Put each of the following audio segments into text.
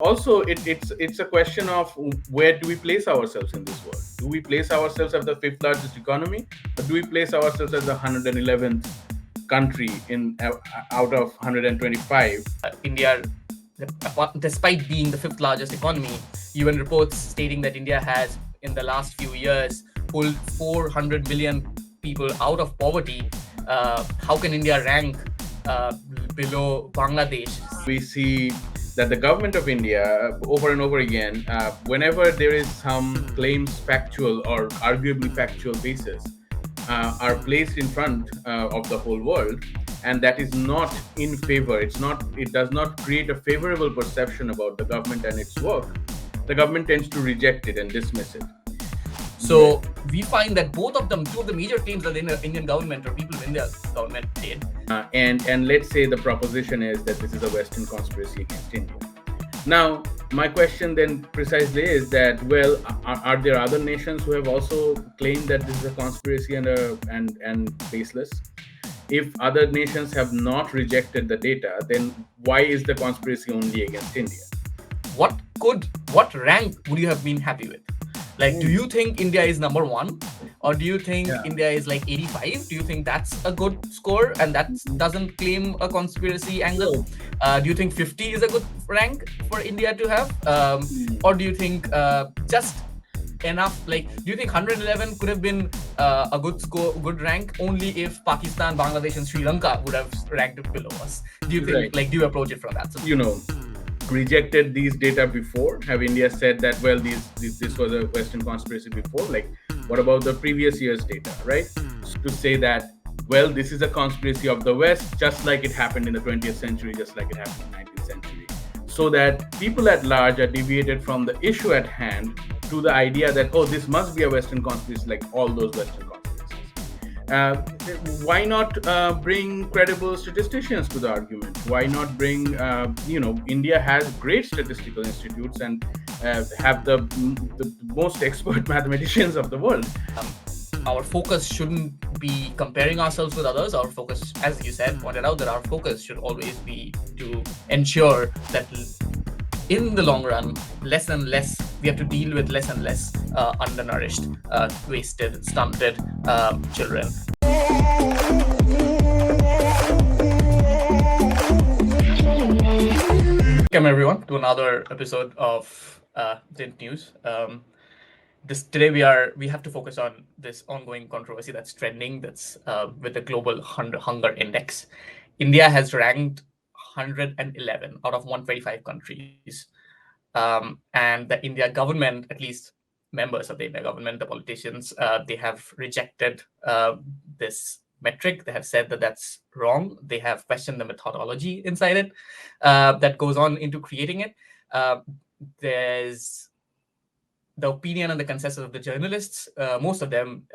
Also, it's a question of where do we place ourselves in this world? Do we place ourselves as the fifth largest economy, or do we place ourselves as the 111th country in out of 125? India, despite being the fifth largest economy, UN reports stating that India has, in the last few years, pulled 400 million people out of poverty. How can India rank below Bangladesh? We see that the government of India, over and over again, whenever there is some claims factual or arguably factual basis, are placed in front of the whole world, and that is not in favor. It does not create a favorable perception about the government and its work. The government tends to reject it and dismiss it. So we find that two of the major claims that the Indian government or people in the government did. And let's say the proposition is that this is a Western conspiracy against India. Now, my question then precisely is that, well, are there other nations who have also claimed that this is a conspiracy and baseless? If other nations have not rejected the data, then why is the conspiracy only against India? What rank would you have been happy with? Like, do you think India is number one? Or do you think India is like 85? Do you think that's a good score and that doesn't claim a conspiracy angle? Do you think 50 is a good rank for India to have? Or do you think just enough? Like, do you think 111 could have been a good rank only if Pakistan, Bangladesh, and Sri Lanka would have ranked below us? Do you think, do you approach it from that? So, rejected these data before? Have India said that, well, this was a Western conspiracy before? Like, what about the previous year's data, right? To say that, well, this is a conspiracy of the West, just like it happened in the 20th century, just like it happened in the 19th century. So that people at large are deviated from the issue at hand to the idea that, oh, this must be a Western conspiracy like all those Western conspiracies. Why not bring credible statisticians to the argument? Why not bring, India has great statistical institutes and have the most expert mathematicians of the world. Our focus shouldn't be comparing ourselves with others. Our focus, as you said, pointed out, that our focus should always be to ensure that in the long run, less and less, we have to deal with less and less undernourished, wasted, stunted children. Welcome everyone to another episode of Dynt News. Today we have to focus on this ongoing controversy that's trending. That's with the global hunger index. India has ranked 111 out of 125 countries. And the India government, at least members of the India government, the politicians, they have rejected this metric. They have said that that's wrong. They have questioned the methodology inside it that goes on into creating it. There's the opinion and the consensus of the journalists. Most of them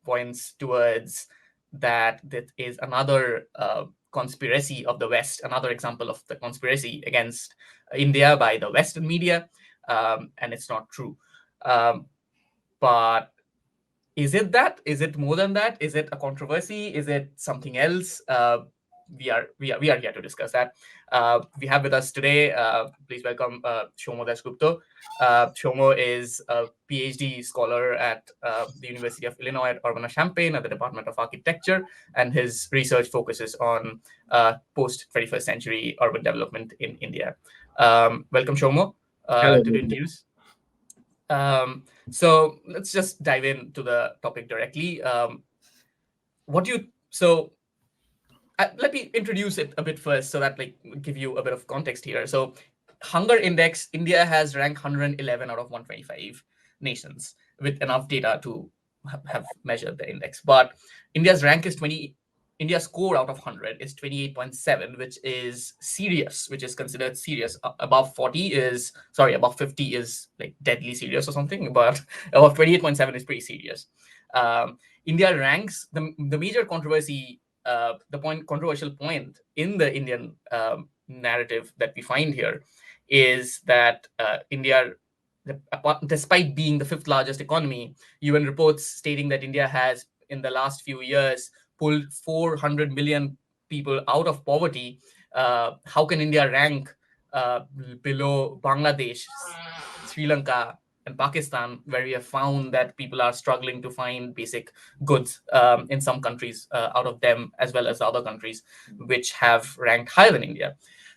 points towards that is another conspiracy of the West, another example of the conspiracy against India by the Western media, and it's not true. But is it that? Is it more than that? Is it a controversy? Is it something else? We are here to discuss that. We have with us today, please welcome Soumya Dasgupta. Soumya is a PhD scholar at the University of Illinois at Urbana-Champaign at the Department of Architecture, and his research focuses on post-21st century urban development in India. Welcome, Soumya, to the interviews. So let's just dive into the topic directly. Let me introduce it a bit first so that give you a bit of context here. So hunger index, India has ranked 111 out of 125 nations with enough data to have measured the index. But India's rank is India's score out of 100 is 28.7, which is serious, which is considered serious. Above 50 is like deadly serious or something, but above 28.7 is pretty serious. India ranks the major controversy, controversial point in the Indian narrative that we find here is that India, despite being the fifth largest economy, UN reports stating that India has, in the last few years, pulled 400 million people out of poverty. How can India rank below Bangladesh, Sri Lanka, and Pakistan, where we have found that people are struggling to find basic goods in some countries out of them, as well as other countries which have ranked higher than India.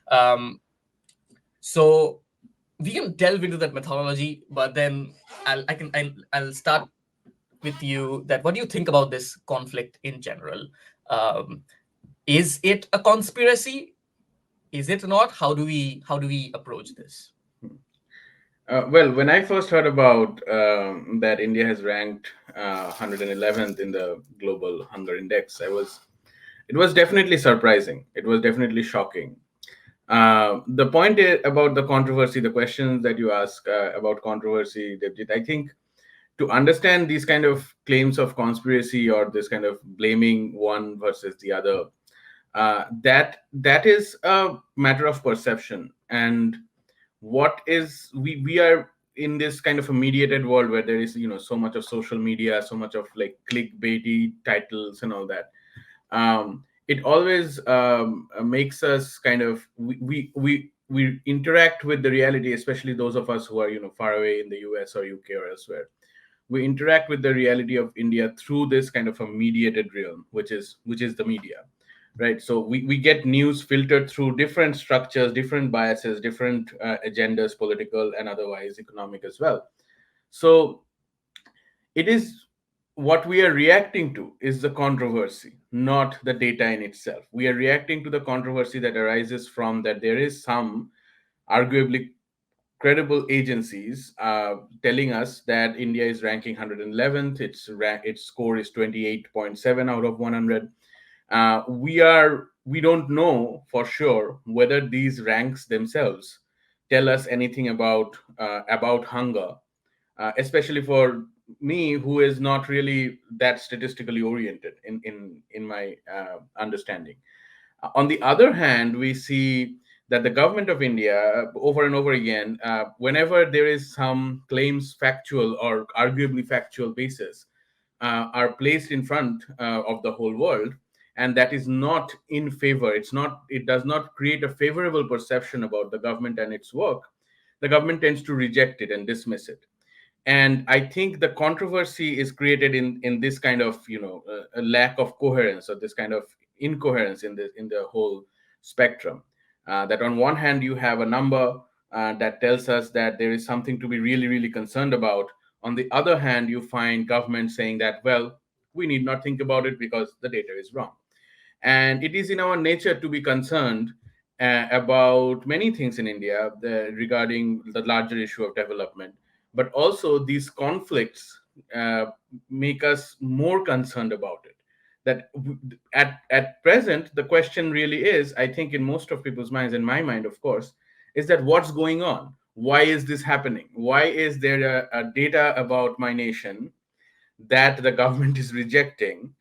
Um, so we can delve into that methodology, but then I'll start with you. That what do you think about this conflict in general? Um, is it a conspiracy? Is it not? How do we approach this? Well, when I first heard about that India has ranked 111th in the global hunger index, it was definitely surprising. It was definitely shocking. The point about the controversy, the questions that you ask about controversy, Devjit, I think to understand these kind of claims of conspiracy or this kind of blaming one versus the other, that is a matter of perception. And what is we are in this kind of a mediated world where there is so much of social media, so much of like clickbaity titles and all that. It always makes us kind of we interact with the reality, especially those of us who are far away in the US or UK or elsewhere. We interact with the reality of India through this kind of a mediated realm, which is the media, right? So we get news filtered through different structures, different biases, different agendas, political and otherwise, economic as well. So it is what we are reacting to is the controversy, not the data in itself. We are reacting to the controversy that arises from that there is some arguably credible agencies telling us that India is ranking 111th. Its score is 28.7 out of 100. We don't know for sure whether these ranks themselves tell us anything about hunger, especially for me, who is not really that statistically oriented in my understanding. On the other hand, we see that the government of India, over and over again, whenever there is some claims factual or arguably factual basis, are placed in front of the whole world, and that is not in favor. It does not create a favorable perception about the government and its work. The government tends to reject it and dismiss it. And I think the controversy is created in this kind of a lack of coherence, or this kind of incoherence in the whole spectrum. That on one hand you have a number that tells us that there is something to be really really concerned about. On the other hand, you find government saying that, well, we need not think about it because the data is wrong. And it is in our nature to be concerned about many things in India, regarding the larger issue of development. But also, these conflicts uh, make us more concerned about it. At present, the question really is, I think, in most of people's minds, in my mind, of course, is that what's going on? Why is this happening? Why is there a data about my nation that the government is rejecting?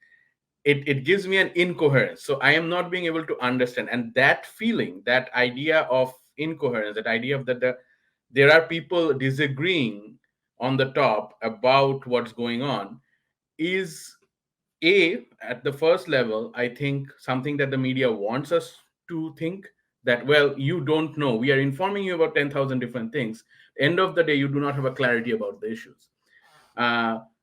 It gives me an incoherence, so I am not being able to understand. And that feeling, that idea of incoherence, that idea of that there are people disagreeing on the top about what's going on, is at the first level, I think, something that the media wants us to think, that, well, you don't know, we are informing you about 10,000 different things. End of the day, you do not have a clarity about the issues.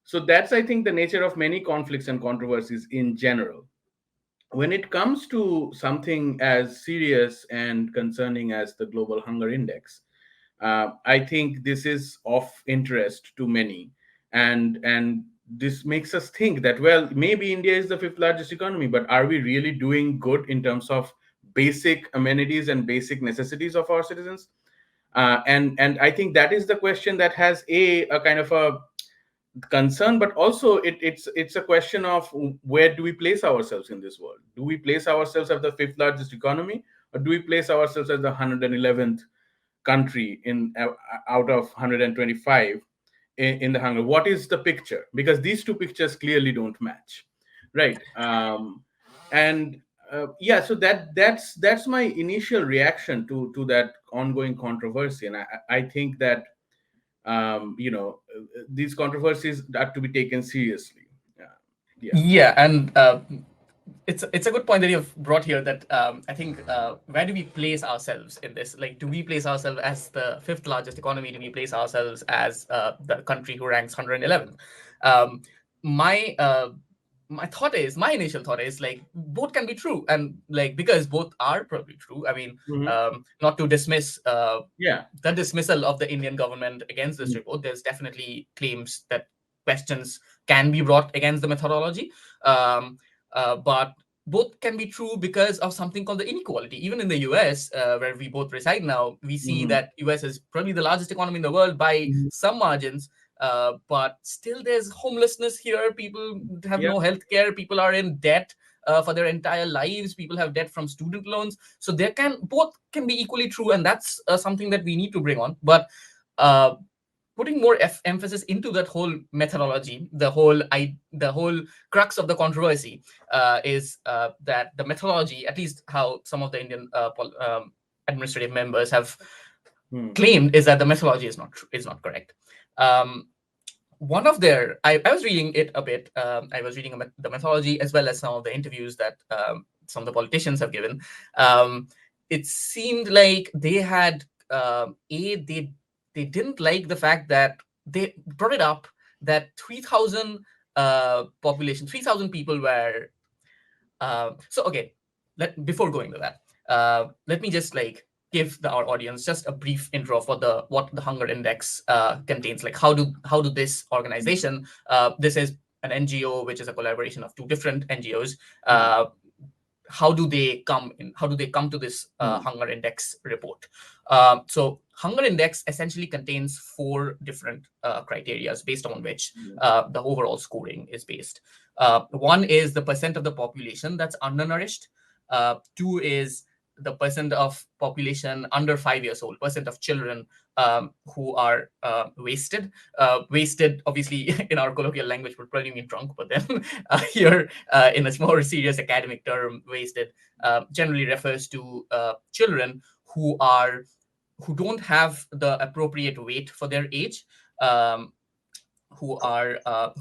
So that's, I think, the nature of many conflicts and controversies in general. When it comes to something as serious and concerning as the Global Hunger Index, I think this is of interest to many, and this makes us think that, well, maybe India is the fifth largest economy, but are we really doing good in terms of basic amenities and basic necessities of our citizens? And I think that is the question that has a kind of a concern, but also it's a question of where do we place ourselves in this world. Do we place ourselves as the fifth largest economy, or do we place ourselves as the 111th country in out of 125 in the hunger? What is the picture? Because these two pictures clearly don't match, right? And Yeah, so that's my initial reaction to that ongoing controversy. And I think that these controversies are to be taken seriously. Yeah. Yeah, and it's a good point that you've brought here. That I think where do we place ourselves in this? Like, do we place ourselves as the fifth largest economy? Do we place ourselves as the country who ranks 111th? Um, my my thought is, my initial thought is like both can be true, and like because both are probably true. I mean, Hmm. not to dismiss Yeah. the dismissal of the Indian government against this Mm. report. There's definitely claims that questions can be brought against the methodology, um, but both can be true because of something called the inequality. Even in the US, where we both reside now, we see Mhm. that US is probably the largest economy in the world by Mhm. some margins. But still, there's homelessness here. People have Yeah. no health care. People are in debt for their entire lives. People have debt from student loans. So there can both can be equally true, and that's something that we need to bring on. But uh, putting more emphasis into that whole methodology, the whole crux of the controversy is that the methodology, at least how some of the Indian administrative members have Mm. claimed, is that the methodology is not correct. Um, One of their, I was reading it a bit. I was reading the methodology as well as some of the interviews that some of the politicians have given. Um, it seemed like they had they didn't like the fact that they brought it up that 3,000 population, 3,000 people were so okay, before going to that, let me just like give our audience just a brief intro for the what the hunger index contains. Like how do this organization, this is an NGO which is a collaboration of two different NGOs. Mm. How do they come in? How do they come to this Mm. hunger index report? So hunger index essentially contains four different criteria based on which Mm. the overall scoring is based. One is the percent of the population that's undernourished. Two is the percent of population under 5 years old, percent of children who are wasted. Wasted, obviously, in our colloquial language would probably mean drunk, but then here, in a more serious academic term, wasted generally refers to children who are who don't have the appropriate weight for their age. Um, who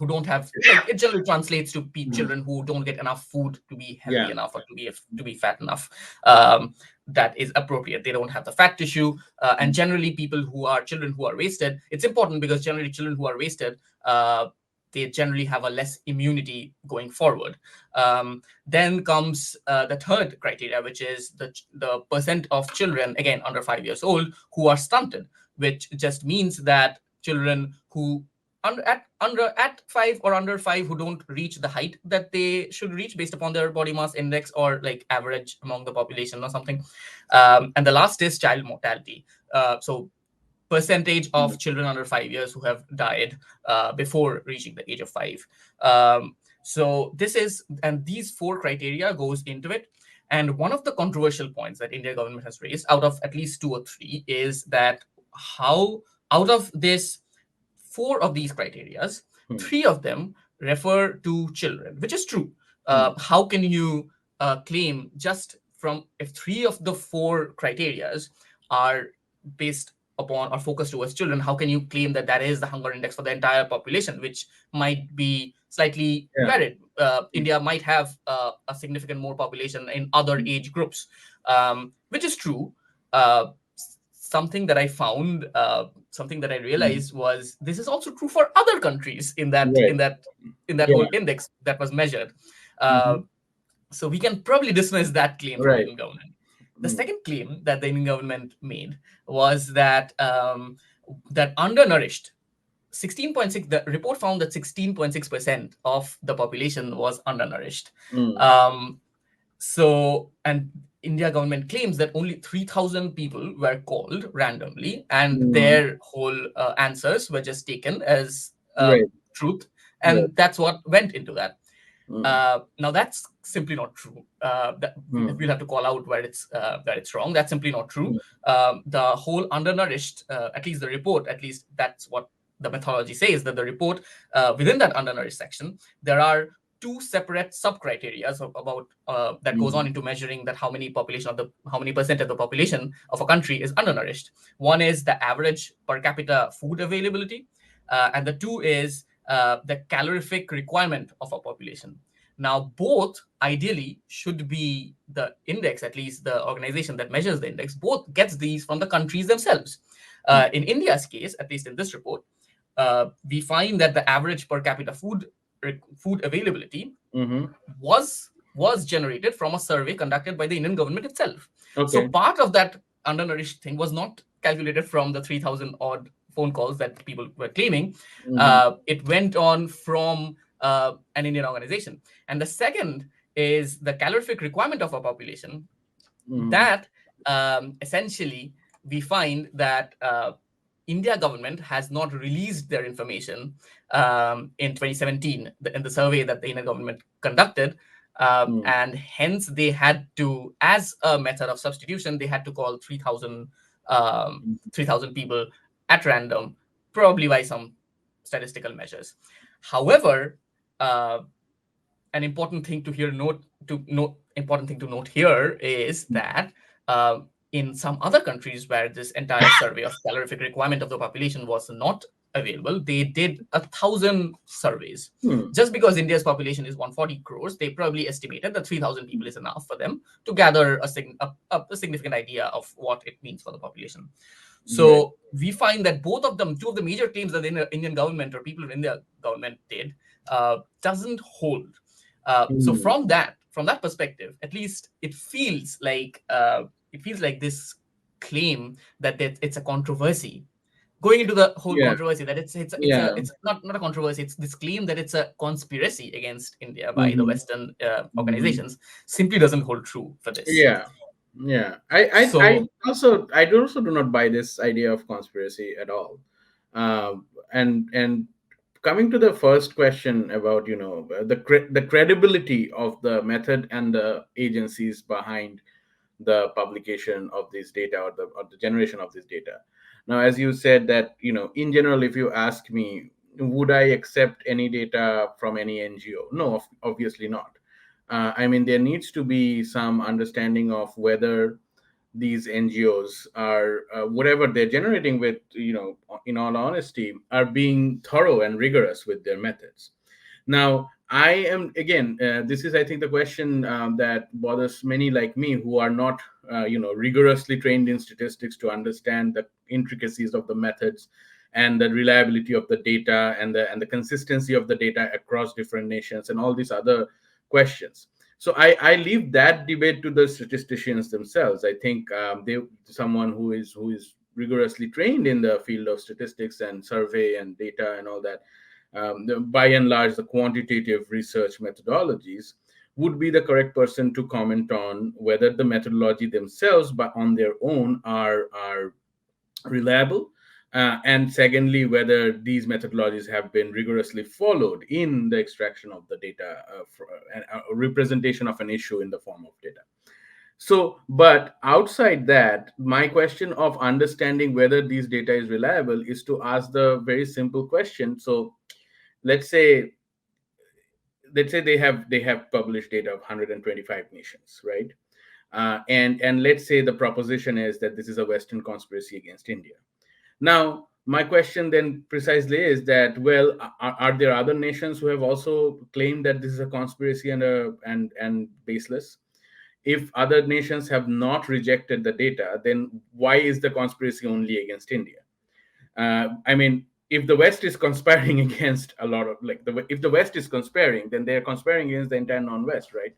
don't have, like, it generally translates to Mm. children who don't get enough food to be healthy Yeah. enough or to be fat enough, um, that is appropriate. They don't have the fat tissue, and Mm. generally people who are children who are wasted, it's important because generally children who are wasted, they generally have a less immunity going forward. Then comes the third criteria, which is the percent of children, again under 5 years old, who are stunted, which just means that children who at 5 or under 5 who don't reach the height that they should reach based upon their body mass index or like average among the population or something. And the last is child mortality. So percentage Mm. of children under 5 years who have died before reaching the age of 5. So this is, and these four criteria goes into it. And one of the controversial points that India government has raised, out of at least two or three, is that how out of this four of these criterias, Mm. three of them refer to children, which is true. Mm. How can you claim just from if three of the four criterias are based upon or focused towards children, how can you claim that that is the hunger index for the entire population, which might be slightly Yeah. varied? India might have a significant more population in other Mm. age groups, which is true. Something that I found, something that I Mm. realized was this is also true for other countries in that Right. in that in that Yeah. whole index that was measured. Uh, Mhm. so we can probably dismiss that claim from the Right. Indian government. The Mm. second claim that the Indian government made was that that undernourished 16.6, the report found that 16.6% of the population was undernourished. Mm. Um, so, and India government claims that only 3,000 people were called randomly, and Mm. their whole answers were just taken as Right. truth, Right. and that's what went into that. Mm. Now that's simply not true. That Mm. we'll have to call out where it's wrong. That's simply not true. Mm. The whole undernourished, at least the report, at least that's what the methodology says, that the report within that undernourished section, there are two separate sub criteria about that goes on Mm. into measuring that how many percent of the population of a country is undernourished. One is the average per capita food availability, and the two is the calorific requirement of a population. Now, both ideally should be the index, at least the organization that measures the index, both gets these from the countries themselves. In India's case, at least in this report, we find that the average per capita food availability Mm-hmm. was generated from a survey conducted by the Indian government itself. So Okay. part of that undernourished thing was not calculated from the 3,000 odd phone calls that people were claiming. Mm-hmm. It went on from an Indian organization. And the second is the calorific requirement of a population Mm-hmm. that essentially we find that India government has not released their information in 2017 in the survey that the Indian government conducted. And hence they had to, as a method of substitution, they had to call 3,000 people at random, probably by some statistical measures. However, uh, an important thing to here note to note important thing to note here is that in some other countries where this entire survey of calorific requirement of the population was not available, they did 1,000 surveys. Mm-hmm. Just because India's population is 140 crores, they probably estimated that 3,000 people is enough for them to gather a significant idea of what it means for the population. Right. So we find that both of them, two of the major claims that the Indian government or people in India government did, doesn't hold. So Mm-hmm. from that perspective, at least it feels like this claim that it's a controversy. Going into the whole Yeah. controversy, that Yeah. it's not a controversy. It's this claim that it's a conspiracy against India by the Mm-hmm. Western Mm-hmm. organizations simply doesn't hold true for this. Yeah. Yeah. I So also do not buy this idea of conspiracy at all. And coming to the first question about the credibility of the method and the agencies behind the publication of this data, or the generation of this data. Now, as you said that, in general, if you ask me, would I accept any data from any NGO? No, obviously not. I mean, there needs to be some understanding of whether these NGOs are, whatever they're generating with, in all honesty, are being thorough and rigorous with their methods. Now, I am again. This is, I think, the question that bothers many like me who are not, rigorously trained in statistics to understand the intricacies of the methods and the reliability of the data and the consistency of the data across different nations and all these other questions. So I leave that debate to the statisticians themselves. I think they someone who is rigorously trained in the field of statistics and survey and data and all that, by and large, the quantitative research methodologies, would be the correct person to comment on whether the methodology themselves, but on their own, are reliable, and secondly, whether these methodologies have been rigorously followed in the extraction of the data, for a representation of an issue in the form of data. So, but outside that, my question of understanding whether these data is reliable is to ask the very simple question. So, let's say they have published data of 125 nations, right? And let's say the proposition is that this is a Western conspiracy against India. Now, my question then precisely is that, well, are there other nations who have also claimed that this is a conspiracy and baseless? If other nations have not rejected the data, then why is the conspiracy only against India? I mean, if the West is conspiring against a lot of, like, if the West is conspiring, then they are conspiring against the entire non-West, right?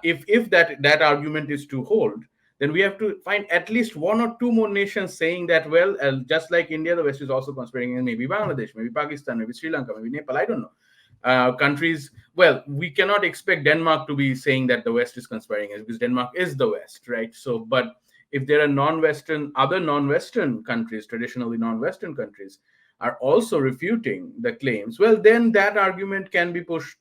If that argument is to hold, then we have to find at least one or two more nations saying that, well, just like India, the West is also conspiring, and maybe Bangladesh, maybe Pakistan, maybe Sri Lanka, maybe Nepal. I don't know. Countries. Well, we cannot expect Denmark to be saying that the West is conspiring, because Denmark is the West, right? So, but if there are other non-Western countries, traditionally non-Western countries, are also refuting the claims, well, then that argument can be pushed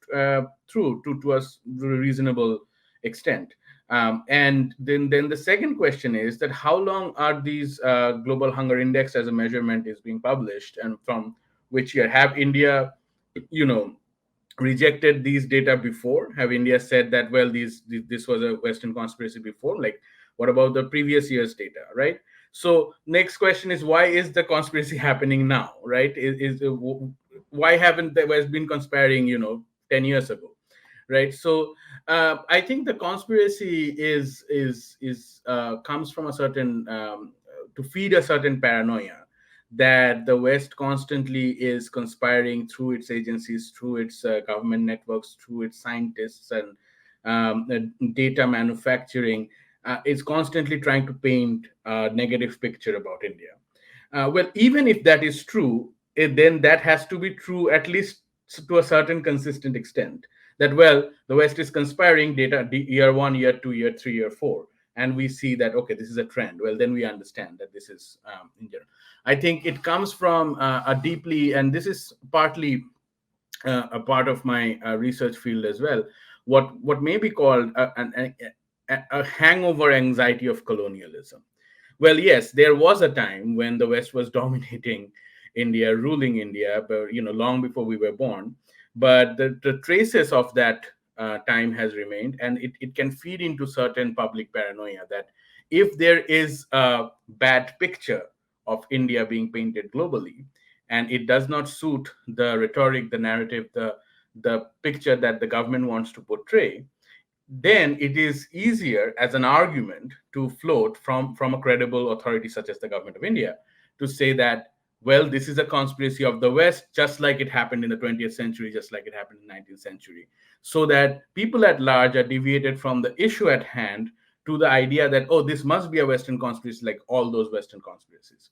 through to a reasonable extent. And then the second question is that how long are these global hunger index as a measurement is being published, and from which year? Have India, you know, rejected these data before? Have India said that, well, this was a Western conspiracy before? Like, what about the previous year's data, right? So next question is, why is the conspiracy happening now, right? Why haven't the West been conspiring 10 years ago, right? So I think the conspiracy is comes from a certain to feed a certain paranoia that the West constantly is conspiring through its agencies, through its government networks, through its scientists and data manufacturing, is constantly trying to paint a negative picture about India. Well, even if that is true, then that has to be true at least to a certain consistent extent. That, well, the West is conspiring data year one, year two, year three, year four, and we see that okay, this is a trend. Well, then we understand that this is in general. I think it comes from a deeply, and this is partly a part of my research field as well. What may be called a hangover anxiety of colonialism. Well, yes, there was a time when the West was dominating India, ruling India, but long before we were born. But the traces of that time has remained, and it can feed into certain public paranoia that if there is a bad picture of India being painted globally, and it does not suit the rhetoric, the narrative, the picture that the government wants to portray, then it is easier as an argument to float from a credible authority such as the government of India to say that, well, this is a conspiracy of the West, just like it happened in the 20th century, just like it happened in the 19th century, so that people at large are deviated from the issue at hand to the idea that, oh, this must be a Western conspiracy like all those Western conspiracies.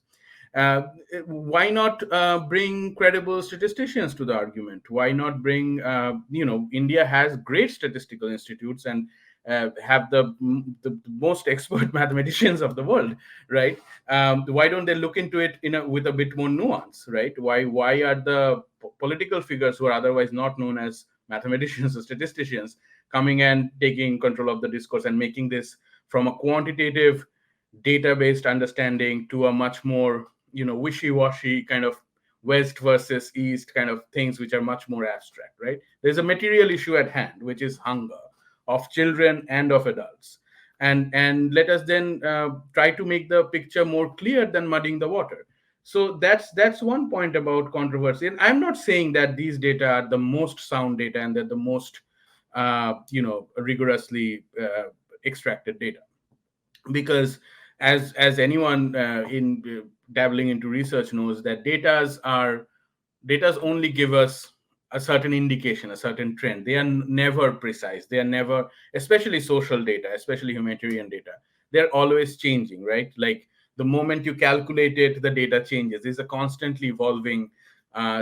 uh, why not bring credible statisticians to the argument? Why not bring, India has great statistical institutes and have the most expert mathematicians of the world, right? Why don't they look into it with a bit more nuance, right? Why are the political figures who are otherwise not known as mathematicians or statisticians coming and taking control of the discourse and making this from a quantitative data based understanding to a much more wishy-washy kind of West versus East kind of things, which are much more abstract, right? There's a material issue at hand, which is hunger of children and of adults. And let us then try to make the picture more clear than muddying the water. So that's one point about controversy. And I'm not saying that these data are the most sound data and they're the most rigorously extracted data, because as anyone in dabbling into research knows, that datas only give us a certain indication, a certain trend. They are never precise. They are never, especially social data, especially humanitarian data, they're always changing, right? Like the moment you calculate it, the data changes. It's a constantly evolving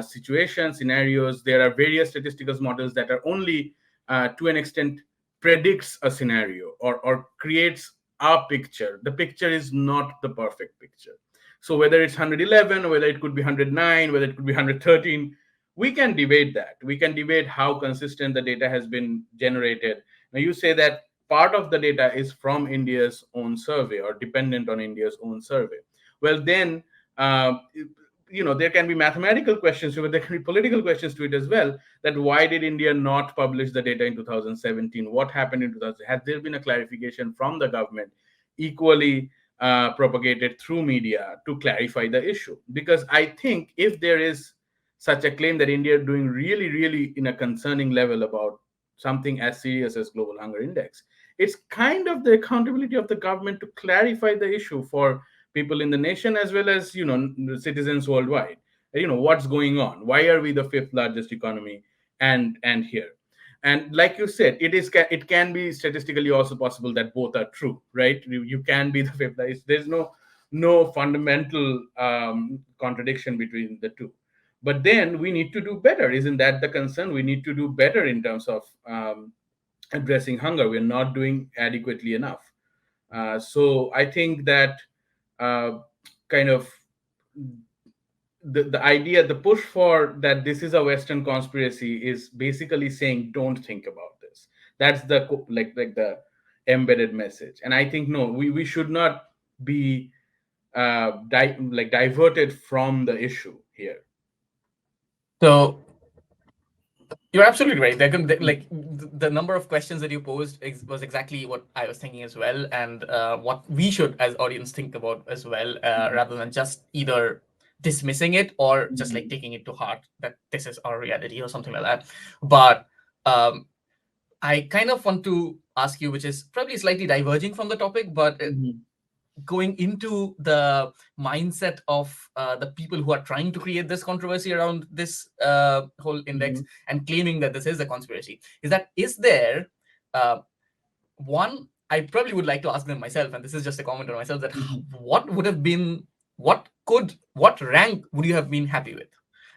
situation, scenarios. There are various statistical models that are only to an extent predicts a scenario or creates a picture. The picture is not the perfect picture. So whether it's 111, whether it could be 109, whether it could be 113, we can debate that. We can debate how consistent the data has been generated. Now you say that part of the data is from India's own survey or dependent on India's own survey. Well, then there can be mathematical questions to it, there can be political questions to it as well. That why did India not publish the data in 2017? What happened in 2000? Had there been a clarification from the government, equally propagated through media to clarify the issue? Because I think if there is such a claim that India is doing really, really in a concerning level about something as serious as global hunger index, it's kind of the accountability of the government to clarify the issue for people in the nation as well as citizens worldwide. What's going on, why are we the fifth largest economy and here. And like you said, it can be statistically also possible that both are true, right? You can be the fifth. There's no fundamental contradiction between the two. But then we need to do better. Isn't that the concern? We need to do better in terms of addressing hunger. We're not doing adequately enough. So I think that uh, kind of the idea, the push for that this is a Western conspiracy is basically saying don't think about this. That's the like the embedded message. And I think no, we should not be diverted from the issue here. So you're absolutely right. The number of questions that you posed was exactly what I was thinking as well, and what we should, as audience, think about as well, rather than just either dismissing it or just like taking it to heart that this is our reality or something like that. But um, I kind of want to ask you, which is probably slightly diverging from the topic, but Mhm. going into the mindset of the people who are trying to create this controversy around this whole index Mhm. and claiming that this is a conspiracy, is there uh, one, I probably would like to ask them myself, and this is just a comment on myself, that Mhm. what would have been, what rank would you have been happy with?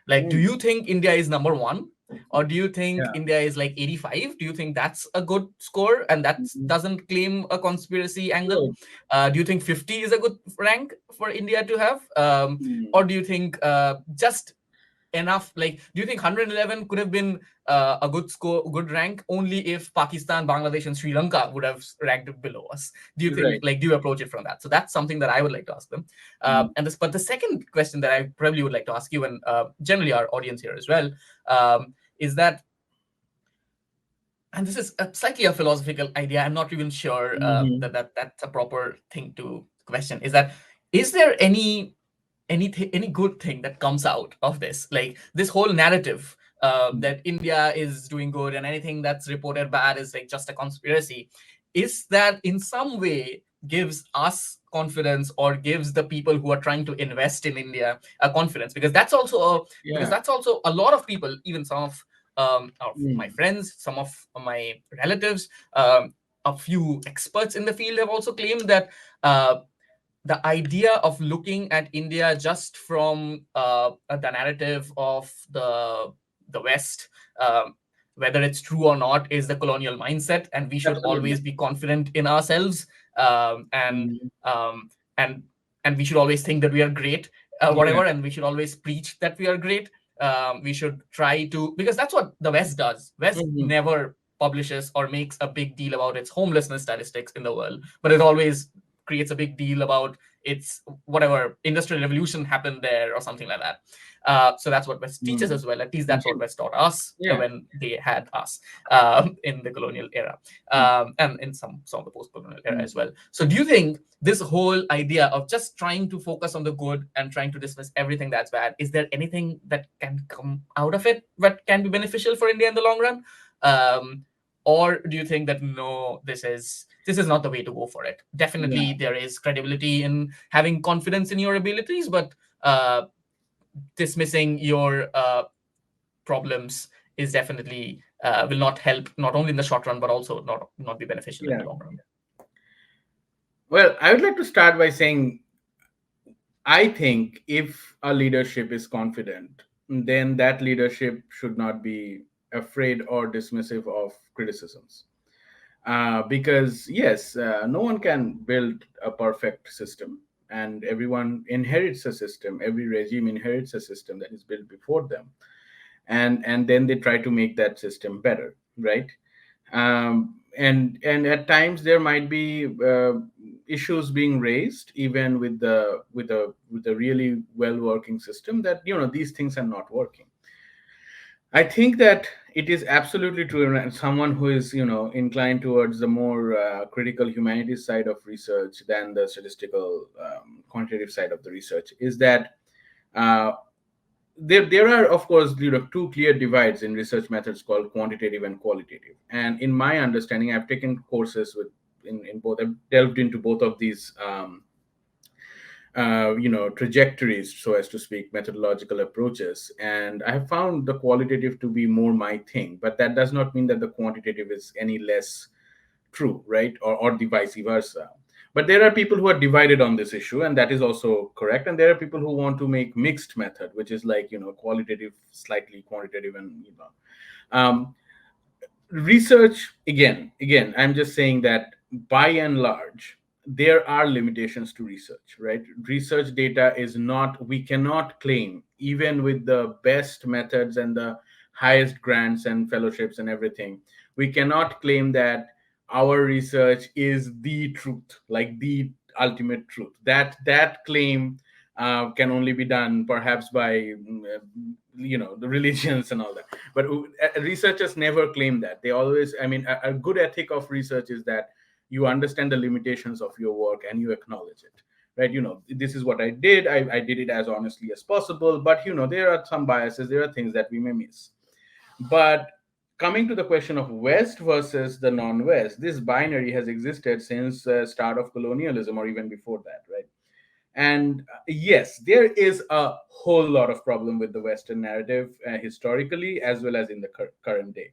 Like, do Mm. you think India is number one? Or do you think Yeah. India is like 85? Do you think that's a good score and that Mhm. doesn't claim a conspiracy angle? Good. Do you think 50 is a good rank for India to have? Mm. Or do you think just enough, like, do you think 111 could have been a good score, good rank, only if Pakistan, Bangladesh and Sri Lanka would have ranked below us? Do you think, Right. like, do you approach it from that? So that's something that I would like to ask them. Mm. But the second question that I probably would like to ask you, and generally our audience here as well, is that, and this is slightly a philosophical idea, I'm not even sure Mhm. that that's a proper thing to question, is that, is there any good thing that comes out of this, like this whole narrative Mm. that India is doing good and anything that's reported bad is like just a conspiracy, is that in some way gives us confidence or gives the people who are trying to invest in India a confidence? Because Yeah. that's also a lot of people, even some of my Mm. friends, some of my relatives, a few experts in the field have also claimed that the idea of looking at India just from the narrative of the West, um, whether it's true or not, is the colonial mindset, and we should Absolutely. always be confident in ourselves, um, and Mhm. um, and and we should always think that we are great, Yeah. whatever, and we should always preach that we are great. We should try to, because that's what the West does. West Mhm. never publishes or makes a big deal about its homelessness statistics in the world, but it always creates a big deal about its whatever industrial revolution happened there or something like that. So that's what West teaches Mm. as well. At least that's what Again. West taught us Yeah. when they had us in the colonial era, Mm. and in some of the post-colonial era as Mm. well. So do you think this whole idea of just trying to focus on the good and trying to dismiss everything that's bad, is there anything that can come out of it that can be beneficial for India in the long run? Or do you think that no, this is not the way to go for it? Definitely Yeah. there is credibility in having confidence in your abilities, but uh, dismissing your problems is definitely will not help, not only in the short run but also not be beneficial in the Yeah. long run. Well, I would like to start by saying I think if a leadership is confident, then that leadership should not be afraid or dismissive of criticisms. Because, yes, no one can build a perfect system, and everyone inherits a system. Every regime inherits a system that is built before them, and then they try to make that system better, right? And at times there might be issues being raised even with a really well working system, that these things are not working. I think that it is absolutely true, and someone who is inclined towards the more critical humanities side of research than the statistical quantitative side of the research, is that uh, there are, of course, two clear divides in research methods called quantitative and qualitative. And in my understanding, I've taken courses in both. I've delved into both of these trajectories, so as to speak, methodological approaches, and I have found the qualitative to be more my thing. But that does not mean that the quantitative is any less true, right? Or the vice versa. But there are people who are divided on this issue, and that is also correct. And there are people who want to make mixed method, which is like qualitative, slightly quantitative, and research. Again, I'm just saying that by and large there are limitations to research, right? Research data is not, we cannot claim, even with the best methods and the highest grants and fellowships and everything, we cannot claim that our research is the truth, like the ultimate truth. That claim can only be done perhaps by the religions and all that. But researchers never claim that. They always, I mean, a good ethic of research is that you understand the limitations of your work and you acknowledge it, right? This is what I did. I did it as honestly as possible, but there are some biases, there are things that we may miss. But coming to the question of West versus the non-West, this binary has existed since start of colonialism or even before that, right? And yes, there is a whole lot of problem with the Western narrative historically as well as in the current day.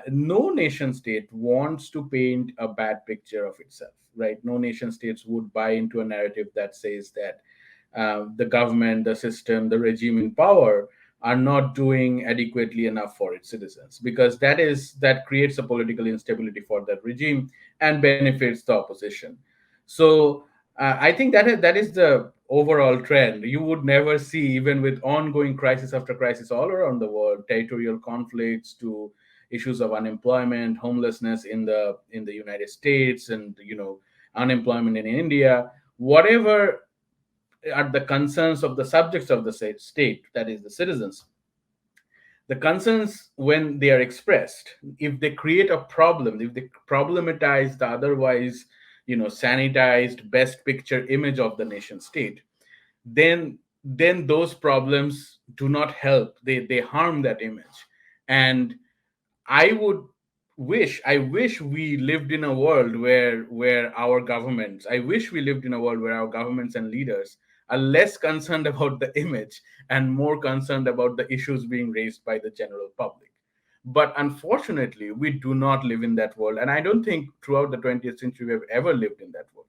No nation state wants to paint a bad picture of itself, right? No nation states would buy into a narrative that says that the government, the system, the regime in power are not doing adequately enough for its citizens, because that creates a political instability for that regime and benefits the opposition. So I think that is the overall trend. You would never see, even with ongoing crisis after crisis all around the world, territorial conflicts to issues of unemployment, homelessness in the United States, and unemployment in India, whatever are the concerns of the subjects of the state, that is the citizens. The concerns, when they are expressed, if they create a problem, if they problematize the otherwise sanitized best picture image of the nation state, then those problems do not help. They harm that image. And I wish we lived in a world where our governments, I wish we lived in a world where our governments and leaders are less concerned about the image and more concerned about the issues being raised by the general public. But unfortunately, we do not live in that world. And I don't think throughout the 20th century we have ever lived in that world.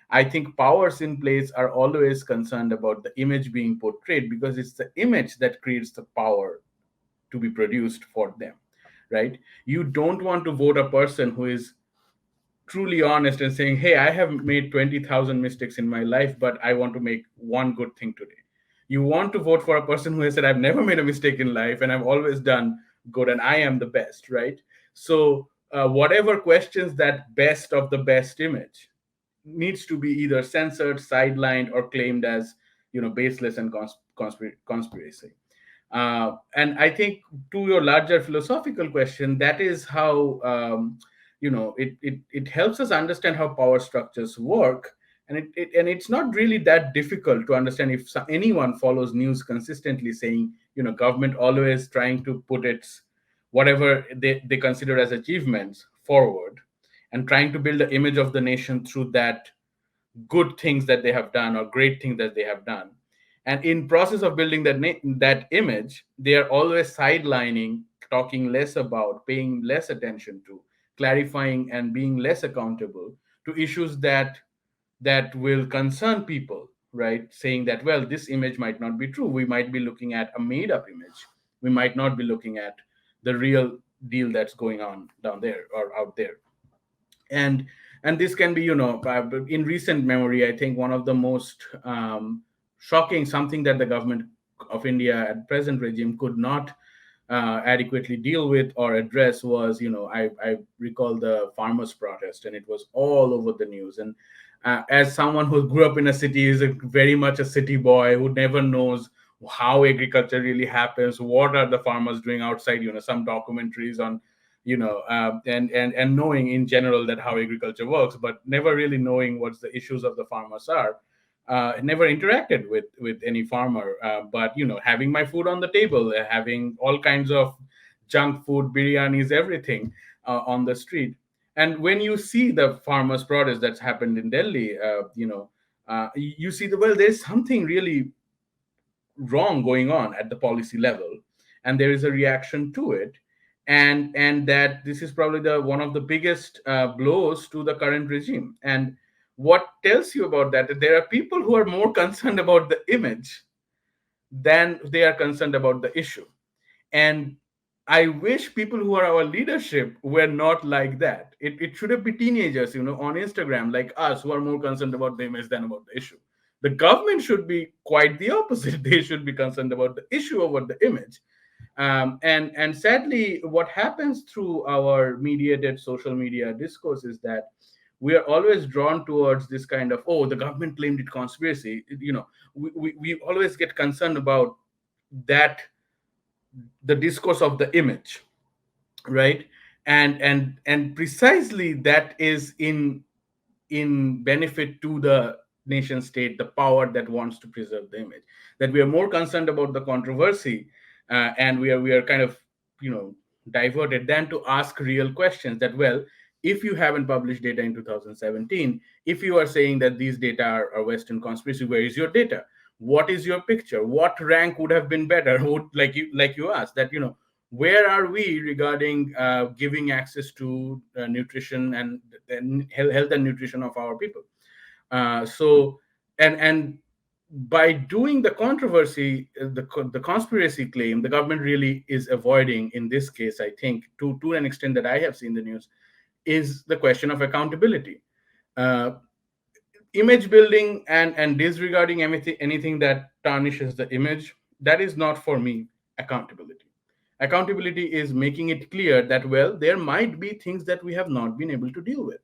I think powers in place are always concerned about the image being portrayed, because it's the image that creates the power to be produced for them, right? You don't want to vote a person who is truly honest and saying, hey, I have made 20,000 mistakes in my life, but I want to make one good thing today. You want to vote for a person who has said, I've never made a mistake in life and I've always done good and I am the best, right? So whatever questions that best of the best image needs to be either censored, sidelined, or claimed as baseless and conspiracy. And I think, to your larger philosophical question, that is how it helps us understand how power structures work. And it's not really that difficult to understand if anyone follows news consistently, saying government always trying to put its whatever they consider as achievements forward, and trying to build the image of the nation through that good things that they have done or great things that they have done. And in process of building that image, they are always sidelining, talking less about, paying less attention to, clarifying and being less accountable to issues that will concern people, right? Saying that, well, this image might not be true. We might be looking at a made up image. We might not be looking at the real deal that's going on down there or out there. And this can be, in recent memory, I think one of the most shocking, something that the government of India at present regime could not adequately deal with or address was, I recall the farmers protest, and it was all over the news. And as someone who grew up in a city, is very much a city boy who never knows how agriculture really happens, what are the farmers doing outside, some documentaries on and knowing in general that how agriculture works, but never really knowing what the issues of the farmers are. Never interacted with any farmer, but having my food on the table, having all kinds of junk food, biryanis, everything on the street. And when you see the farmers' protest that's happened in Delhi, you see well, there's something really wrong going on at the policy level, and there is a reaction to it. And that this is probably the one of the biggest blows to the current regime. And what tells you about that there are people who are more concerned about the image than they are concerned about the issue. And I wish people who are our leadership were not like that. It should have been teenagers, on Instagram like us, who are more concerned about the image than about the issue. The government should be quite the opposite. They should be concerned about the issue over the image. And sadly, what happens through our mediated social media discourse is that we are always drawn towards this kind of, oh, the government claimed it conspiracy. We always get concerned about that, the discourse of the image, right? And precisely that is in benefit to the nation state, the power that wants to preserve the image. That we are more concerned about the controversy, and we are kind of, you know diverted than to ask real questions that, well, if you haven't published data in 2017, if you are saying that these data are Western conspiracy, where is your data? What is your picture? What rank would have been better? Would, like you asked, that, where are we regarding giving access to nutrition and health and nutrition of our people? So, and by doing the controversy, the conspiracy claim, the government really is avoiding in this case, I think, to an extent that I have seen the news, is the question of accountability. Uh, Image building and disregarding anything that tarnishes the image, that is not for me accountability. Accountability is making it clear that, well, there might be things that we have not been able to deal with,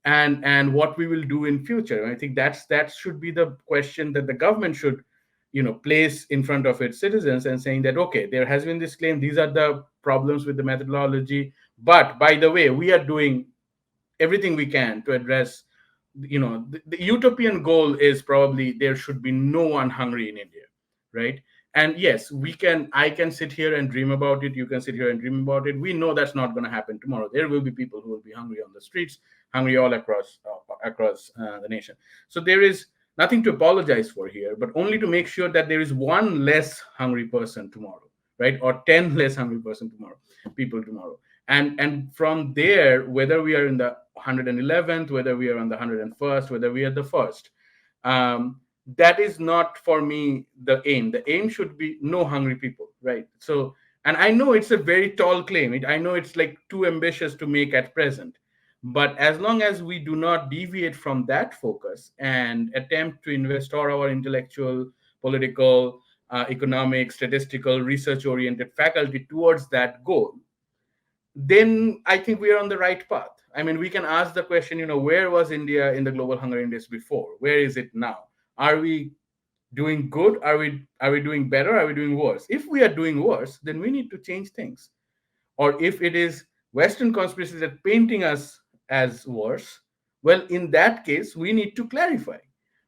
and what we will do in future. And I think that should be the question that the government should place in front of its citizens, and saying that, okay, there has been this claim, these are the problems with the methodology, but by the way, we are doing everything we can to address. The utopian goal is probably there should be no one hungry in India, right? And yes, I can sit here and dream about it, you can sit here and dream about it. We know that's not going to happen tomorrow. There will be people who will be hungry on the streets, hungry all across the nation. So there is nothing to apologize for here, but only to make sure that there is one less hungry person tomorrow, right? Or 10 less hungry person tomorrow, people tomorrow. And from there, whether we are in the 111th, whether we are on the 101st, whether we are the first, that is not for me the aim. The aim should be no hungry people, right? So, and I know it's a very tall claim. I know it's like too ambitious to make at present, but as long as we do not deviate from that focus and attempt to invest all our intellectual, political, economic, statistical, research oriented faculty towards that goal, then I think we are on the right path. I mean, we can ask the question, where was India in the global hunger index before? Where is it now? Are we doing good? Are we doing better? Are we doing worse? If we are doing worse, then we need to change things. Or if it is Western conspiracies that painting us as worse, well, in that case, we need to clarify,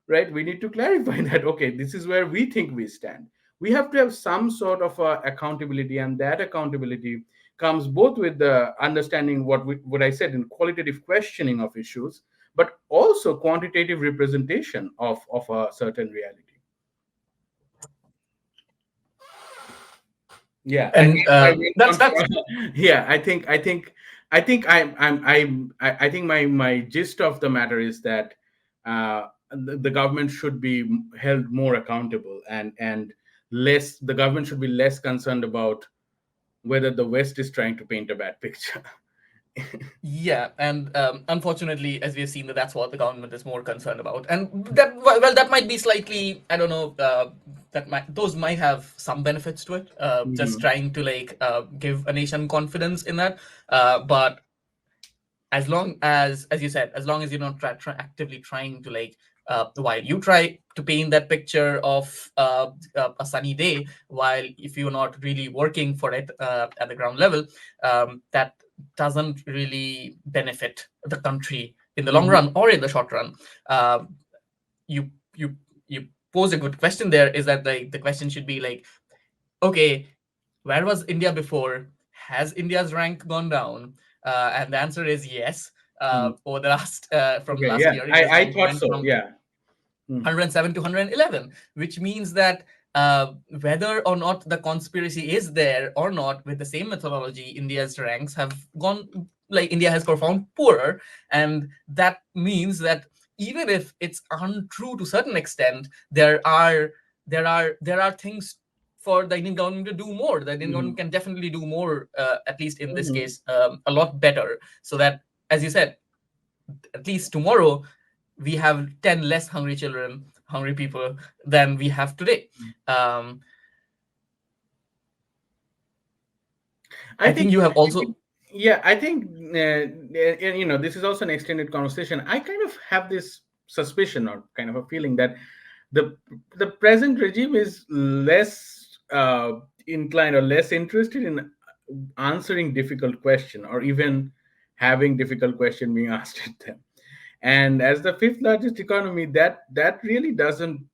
right? We need to clarify that, okay, this is where we think we stand. We have to have some sort of accountability, and that accountability comes both with the understanding what I said in qualitative questioning of issues, but also quantitative representation of a certain reality. Yeah, I And think my main that's yeah, I think my gist of the matter is that the government should be held more accountable, and less the government should be less concerned about whether the West is trying to paint a bad picture. Yeah, and unfortunately, as we have seen, that's what the government is more concerned about, and that, well, that might be slightly, I don't know, those might have some benefits to it, just Mhm. trying to give a nation confidence in that, but as you said, as long as you're not actively trying to while you try to paint that picture of a sunny day, while if you're not really working for it at the ground level, that doesn't really benefit the country in the long Mhm. run or in the short run. uh, you you you pose a good question there, is that the question should be okay, where was India before? Has India's rank gone down? And the answer is yes. Mm. Over the last from Okay, last yeah, year, India's I rank thought went so. from Yeah. Mm. 107 to 111, which means that whether or not the conspiracy is there or not, with the same methodology, India's ranks have gone, India has performed poorer. And that means that even if it's untrue to certain extent, there are things for the Indian government to do more. The Indian government Mhm. can definitely do more, at least in this Mhm. case, a lot better, so that, as you said, at least tomorrow we have 10 less hungry children, hungry people than we have today. um, I I think think, you have also. yeah, I think, this is also an extended conversation. I kind of have this suspicion or kind of a feeling that the the present regime is less inclined or less interested in answering difficult question, or even having difficult question being asked at them. And as the fifth largest economy, that really doesn't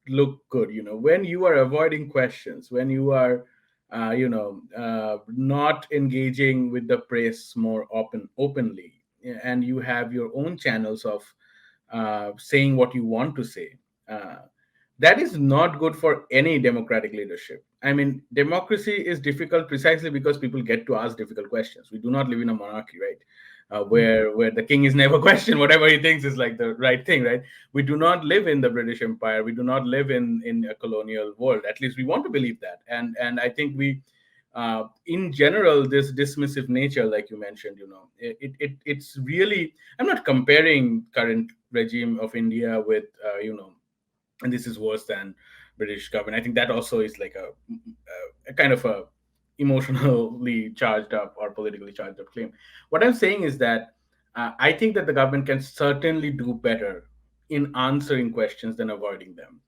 look good. When you are avoiding questions, when you are not engaging with the press more openly, and you have your own channels of saying what you want to say. Uh, that is not good for any democratic leadership. I mean, democracy is difficult precisely because people get to ask difficult questions. We do not live in a monarchy, right? Where the king is never questioned. Whatever he thinks is like the right thing, right? We do not live in the British Empire. We do not live in a colonial world. At least we want to believe that. And I think we, in general, this dismissive nature, like you mentioned, it's really. I'm not comparing current regime of India with, and this is worse than British government. I think that also is like a kind of a emotionally charged up or politically charged up claim. What I'm saying is that I think that the government can certainly do better in answering questions than avoiding them.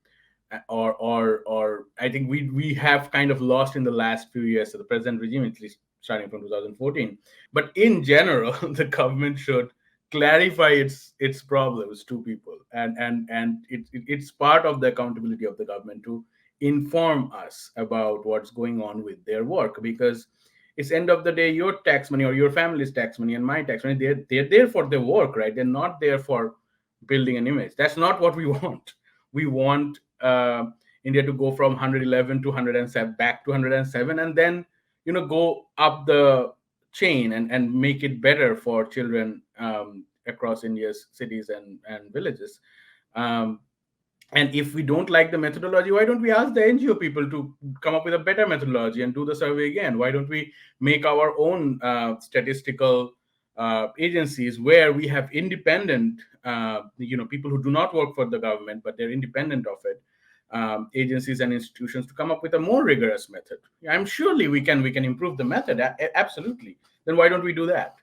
Or I think we have kind of lost in the last few years of the present regime, at least starting from 2014. But in general, the government should clarify its problems to people, and it's part of the accountability of the government to inform us about what's going on with their work, because it's end of the day your tax money or your family's tax money and my tax money, they're there for their work, right? They're not there for building an image. That's not what we want. We want India to go from 111 to 107 back to 107, and then go up the chain and make it better for children across India's cities and villages. Um, and if we don't like the methodology, why don't we ask the NGO people to come up with a better methodology and do the survey again? Why don't we make our own statistical agencies where we have independent, people who do not work for the government, but they're independent of it, agencies and institutions to come up with a more rigorous method? I'm surely we can improve the method. Absolutely. Then why don't we do that?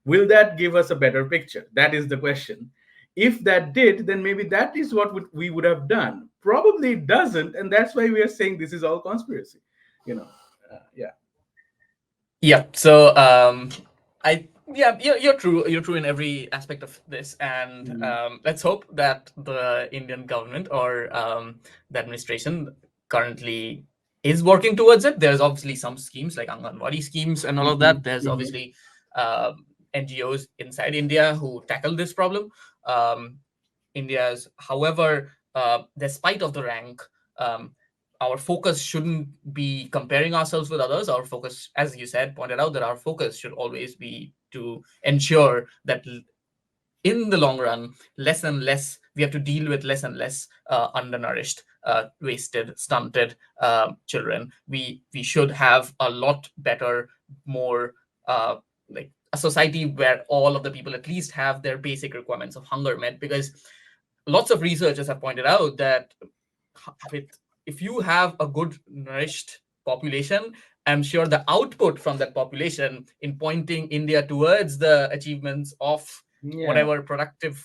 Will that give us a better picture? That is the question. If that did, then maybe that is what we would have done. Probably it doesn't, and that's why we are saying this is all conspiracy. Yeah. Yeah. So I yeah, you're true. You're true in every aspect of this, and Mhm. let's hope that the Indian government or the administration currently is working towards it. There's obviously some schemes like Anganwadi schemes and all of Mhm. that. There's Mhm. obviously NGOs inside India who tackle this problem. Um, India's, however, despite of the rank, um, our focus shouldn't be comparing ourselves with others. Our focus, as you said, pointed out that our focus should always be to ensure that in the long run, less and less, we have to deal with less and less undernourished, wasted, stunted children. We should have a lot better, more like a society where all of the people at least have their basic requirements of hunger met, because lots of researchers have pointed out that with if you have a good nourished population, I'm sure the output from that population in pointing India towards the achievements of Yeah. whatever productive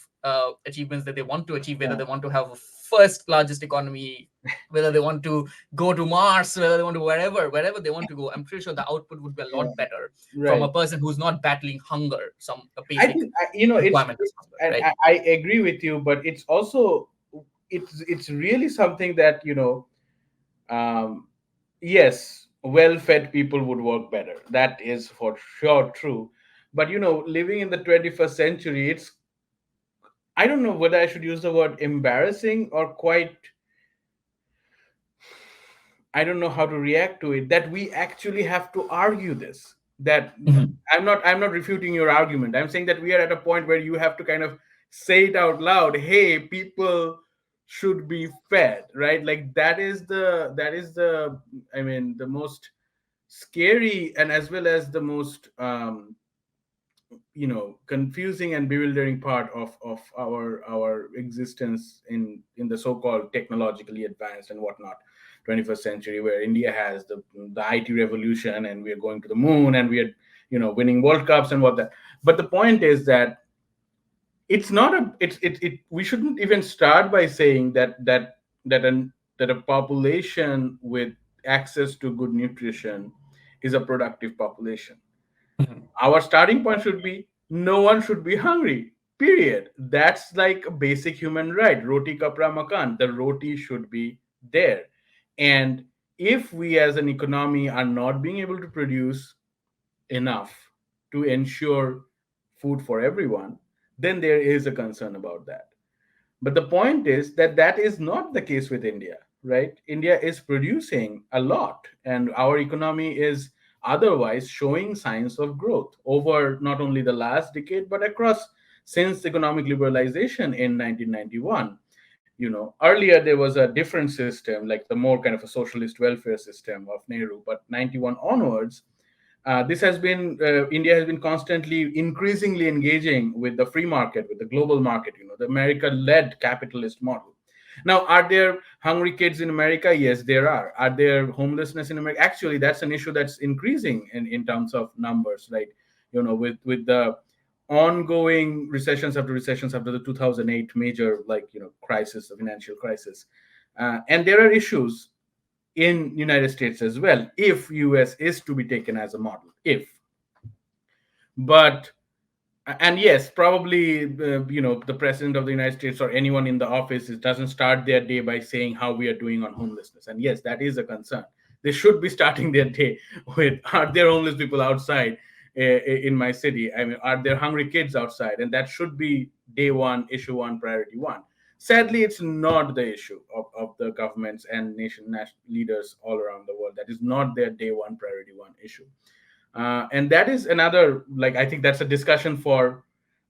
achievements that they want to achieve, whether Yeah. they want to have a first largest economy, whether they want to go to Mars, whether they want to wherever they want to go, I'm pretty sure the output would be a Yeah. lot better from Right. a person who's not battling hunger, some a I basic think requirement of hunger, and right? I agree with you, but it's also it's really something that um, yes, well-fed people would work better. That is for sure true. But living in the 21st century, it's, I don't know whether I should use the word embarrassing or quite, I don't know how to react to it, that we actually have to argue this. That Mhm. I'm not refuting your argument. I'm saying that we are at a point where you have to kind of say it out loud. Hey, people should be fed, right? Like that is the I mean the most scary, and as well as the most confusing and bewildering part of our existence in the so-called technologically advanced and whatnot 21st century, where India has the IT revolution, and we are going to the moon, and we are winning world cups and what that. But the point is that it's not a it's it we shouldn't even start by saying that a population with access to good nutrition is a productive population. Mhm. Our starting point should be no one should be hungry. Period. That's like a basic human right. Roti kapra makan. The roti should be there. And if we as an economy are not being able to produce enough to ensure food for everyone, then there is a concern about that. But the point is that that is not the case with India, right? India is producing a lot, and our economy is otherwise showing signs of growth over not only the last decade, but across since economic liberalization in 1991. Earlier there was a different system, like the more kind of a socialist welfare system of Nehru, but 91 onwards, this has been India has been constantly increasingly engaging with the free market, with the global market, the America-led capitalist model. Now, are there hungry kids in America? Yes, there are. Are there homelessness in America? Actually, that's an issue that's increasing in terms of numbers, right? With the ongoing recessions after the 2008 major, like, crisis, the financial crisis. And there are issues in United States as well, if US is to be taken as a model. If but And yes, probably, the president of the United States or anyone in the office doesn't start their day by saying how we are doing on homelessness. And yes, that is a concern. They should be starting their day with, are there homeless people outside in my city? I mean, are there hungry kids outside? And that should be day one, issue one, priority one. Sadly, it's not the issue of the governments and national leaders all around the world. That is not their day one, priority one issue. And that is another, like, I think that's a discussion for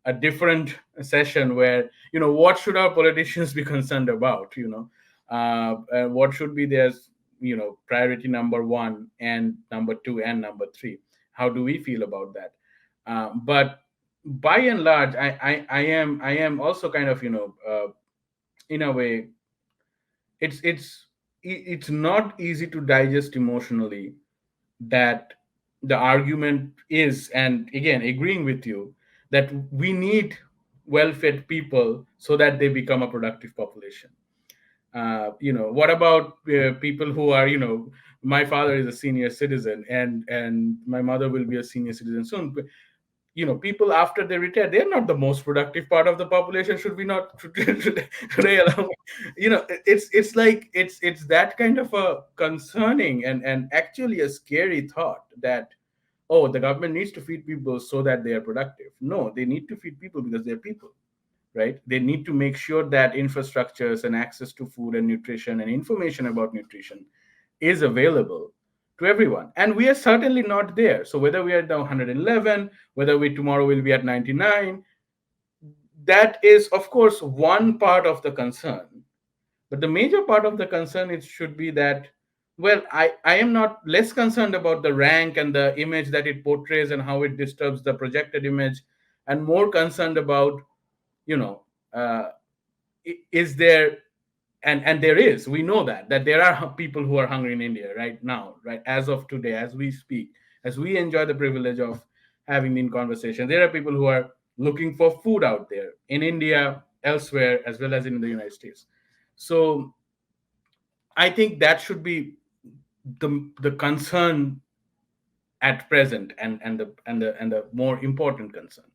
a different session, where, what should our politicians be concerned about, and what should be their, priority number one and number two and number three. How do we feel about that? But by and large, I am also kind of, in a way, it's not easy to digest emotionally that the argument is, and again, agreeing with you, that we need well-fed people so that they become a productive population. What about people who are, my father is a senior citizen, and my mother will be a senior citizen soon. People after they retire, they're not the most productive part of the population. Should we not should I allow, it's like it's that kind of a concerning and actually a scary thought, that, oh, the government needs to feed people so that they are productive. No, they need to feed people because they're people, right? They need to make sure that infrastructures and access to food and nutrition and information about nutrition is available to everyone. And we are certainly not there. So whether we are at 111, whether we tomorrow will be at 99, that is, of course, one part of the concern. But the major part of the concern, it should be that, well, I am not less concerned about the rank and the image that it portrays and how it disturbs the projected image, and more concerned about, you know, uh, is there, and there is, we know that there are people who are hungry in India right now, right, as of today, as we speak, as we enjoy the privilege of having in conversation. There are people who are looking for food out there in India, elsewhere, as well as in the United States. So I think that should be the concern at present, and the more important concern.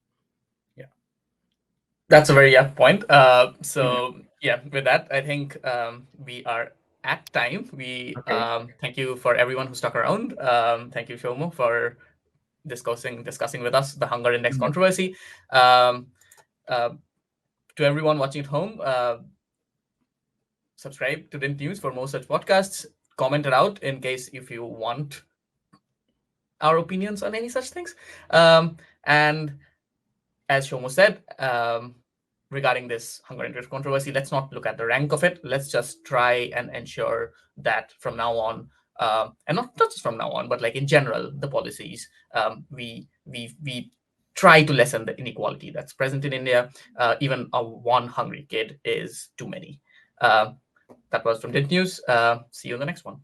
Yeah. That's a very apt point. Mhm. So yeah, with that, I think we are at time. We Okay. thank you for everyone who stuck around. Thank you, Shomo, for discussing with us the hunger index Mhm. controversy. Um, uh, to everyone watching at home, subscribe to Dynt News for more such podcasts. Comment it out in case if you want our opinions on any such things. And as Shomo said, regarding this hunger index controversy, let's not look at the rank of it. Let's just try and ensure that from now on, and not just from now on, but like in general, the policies, we try to lessen the inequality that's present in India. Even a one hungry kid is too many. That was from Dint News. See you in the next one.